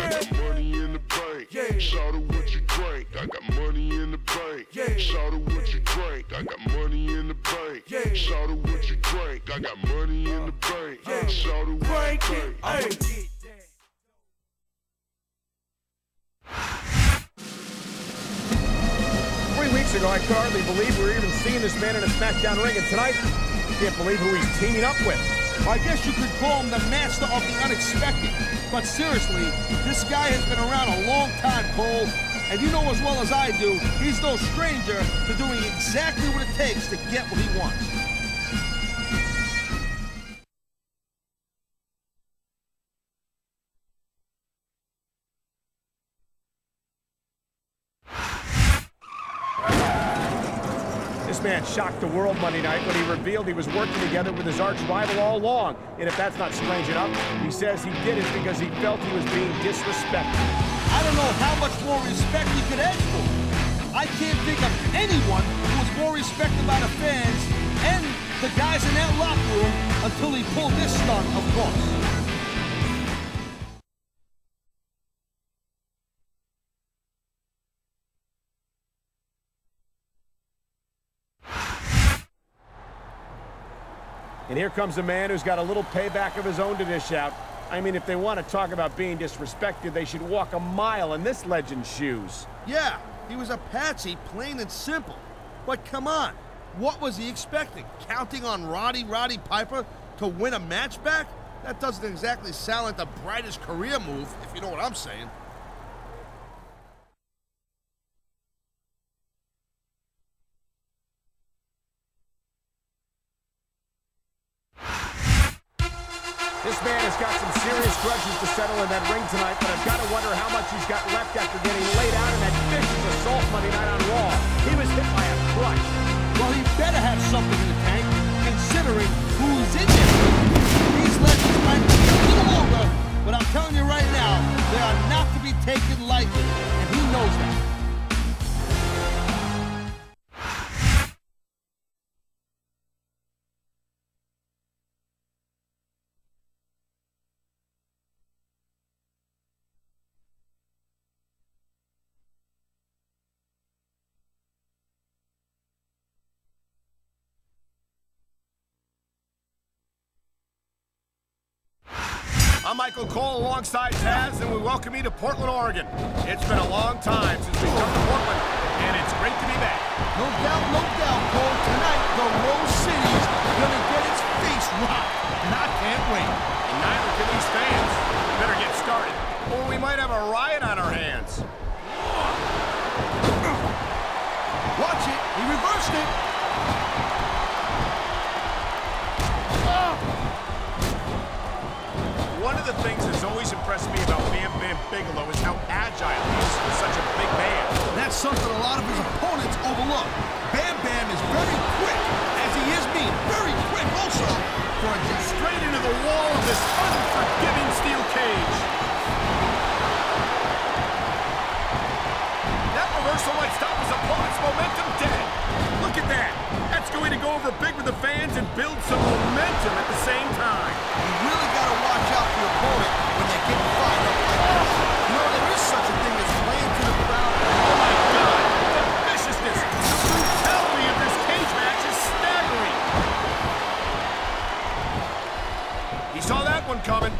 I got money in the bank. Shout out what you drink. I got money in the bank. Shout out what you drink. I got money in the bank. Shout out what you drink. I got money in the bank. Shout out what you drink. 3 weeks ago, I could hardly believe we were even seeing this man in a Smackdown ring, and tonight, I can't believe who he's teaming up with. I guess you could call him the master of the unexpected. But seriously, this guy has been around a long time, Cole. And you know as well as I do, he's no stranger to doing exactly what it takes to get what he wants. This man shocked the world Monday night when he revealed he was working together with his arch rival all along. And if that's not strange enough, he says he did it because he felt he was being disrespected. I don't know how much more respect he could ask for. I can't think of anyone who was more respected by the fans and the guys in that locker room until he pulled this stunt, of course. And here comes a man who's got a little payback of his own to dish out. I mean, if they want to talk about being disrespected, they should walk a mile in this legend's shoes. Yeah, he was a patsy, plain and simple. But come on, what was he expecting? Counting on Roddy Piper to win a match back? That doesn't exactly sound like the brightest career move, if you know what I'm saying. This man has got some serious grudges to settle in that ring tonight, but I've got to wonder how much he's got left after getting laid out in that vicious assault Monday night on Raw. He was hit by a clutch. Well, he better have something in the tank, considering who's in there. These legends might be a little older, but I'm telling you right now, they are not to be taken lightly, and he knows that. I'm Michael Cole alongside Taz, and we welcome you to Portland, Oregon. It's been a long time since we've come to Portland, and it's great to be back. No doubt, Cole. Tonight, the Rose City's gonna get its face rocked, and I can't wait. And neither can these fans. We better get started, or we might have a riot on our hands. Watch it. He reversed it. One of the things that's always impressed me about Bam Bam Bigelow is how agile he is for such a big man. That's something a lot of his opponents overlook. Bam Bam is very quick, as he is mean. Very quick also. Straight into the wall of this unforgiving steel cage. That reversal might stop his opponent's momentum dead. Look at that. That's going to go over big with the fans and build some momentum at the same time. You really got to watch out for your opponent when they get fired up like this. You know, there is such a thing as playing to the crowd. Oh my God! The viciousness, the brutality of this cage match is staggering. He saw that one coming.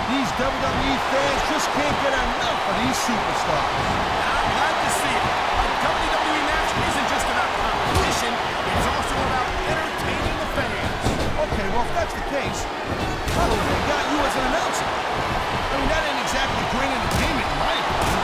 These WWE fans just can't get enough of these superstars. I'm glad to see it. A WWE match isn't just about competition, it's also about entertaining the fans. Okay, well, if that's the case, how do they got you as an announcer? I mean, that ain't exactly great entertainment, in my opinion.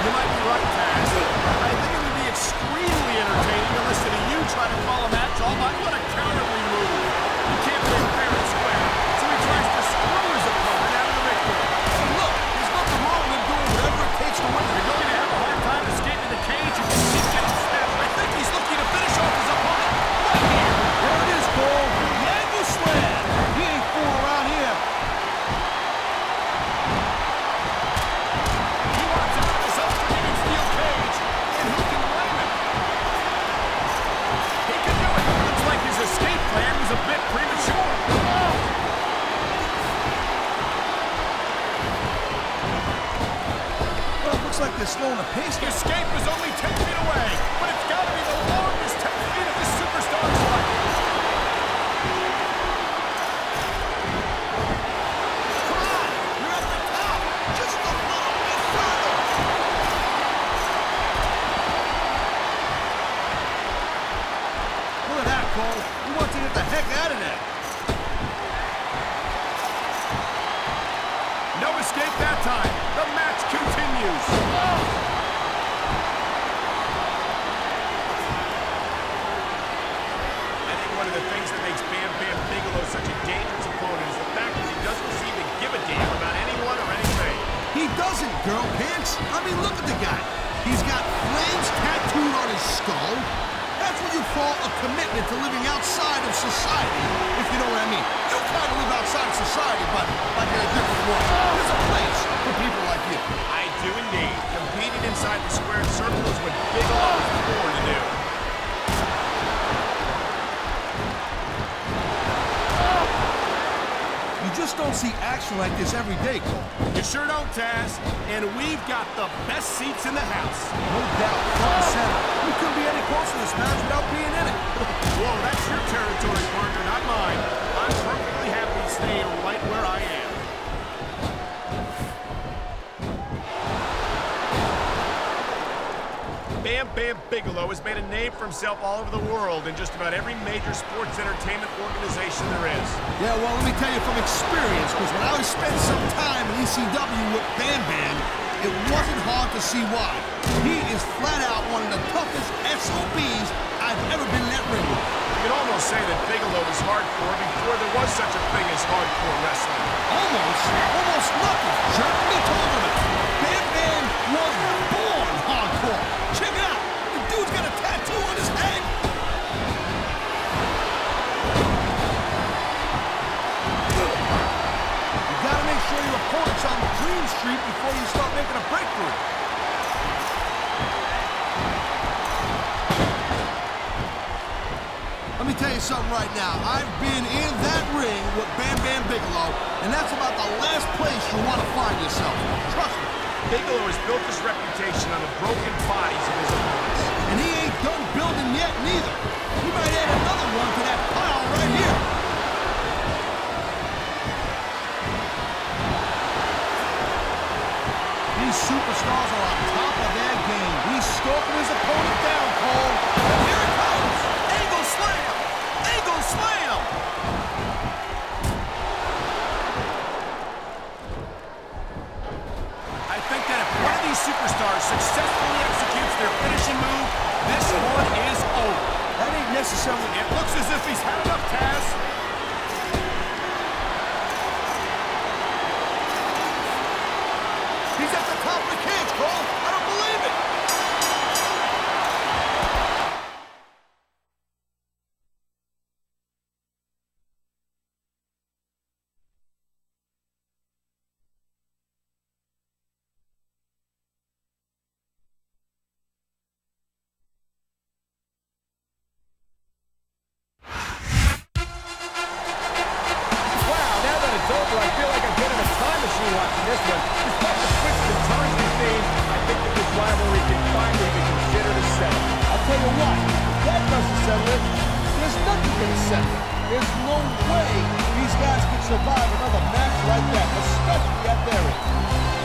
You might be right, Taz. I think it would be extremely entertaining to listen to you try to call a match all night. What a cowardly move. You can't play fair and square, so he tries to screw his opponent out of the victory. Hey, look, there's nothing wrong with him doing whatever it takes to win. You're going to have a slowing the pace The down. escape is only 10 feet away, but it's got to be the longest 10 feet of this superstar's life. Come on, you're at the top. Just a little bit further. Look at that, Cole. He wants to get the heck out of there. No escape that time. The match continues. I think one of the things that makes Bam Bam Bigelow such a dangerous opponent is the fact that he doesn't seem to give a damn about anyone or anything. He doesn't, girl pants. I mean, look at the guy. He's got flames tattooed on his skull. That's what you call a commitment to living outside of society, if you know what I mean. You kind of live outside of society, but like in a different world. There's a place for people like you. I do indeed. Competing inside the squared circle is what Bigelow is born to do. You just don't see action like this every day, Cole. You sure don't, Taz. And we've got the best seats in the house. No doubt, front and center. You couldn't be any closer to this match without being in it. Whoa, that's your territory, partner, not mine. I'm perfectly happy staying right where I am. Bam Bam Bigelow has made a name for himself all over the world in just about every major sports entertainment organization there is. Yeah, well, let me tell you from experience, because when I was spending some time in ECW with Bam Bam, it wasn't hard to see why. He is flat out one of the toughest SOBs I've ever been let ring with. You could almost say that Bigelow was hardcore before there was such a thing as hardcore wrestling. Almost nothing. Jerk me told him it. Bam Bam was born hardcore. Check it out. The dude's got a tattoo on his head. You gotta make sure your opponent's on the clean streak before you start making a breakthrough. Let me tell you something right now. I've been in that ring with Bam Bam Bigelow, and that's about the last place you want to find yourself. Trust me. Bigelow has built his reputation on the broken bodies of his opponents. And he ain't done building yet, neither. He might add another one to that pile right here. These superstars are on top of their game. He's stalking his opponent down, Cole. And here it comes. Angle slam. Angle slam. I think that if one of these superstars successfully executes their finishing move, this one is over. That ain't necessarily... It looks as if he's had enough, Taz. He's at the top of the cage, Cole. I don't believe it. I feel like I'm getting a time machine watching this one. Despite the twists and turns we've seen, I think that this rivalry can finally be considered a settle. I'll tell you what, if that doesn't settle it, there's nothing going to settle it. There's no way these guys can survive another match like that, especially at their age.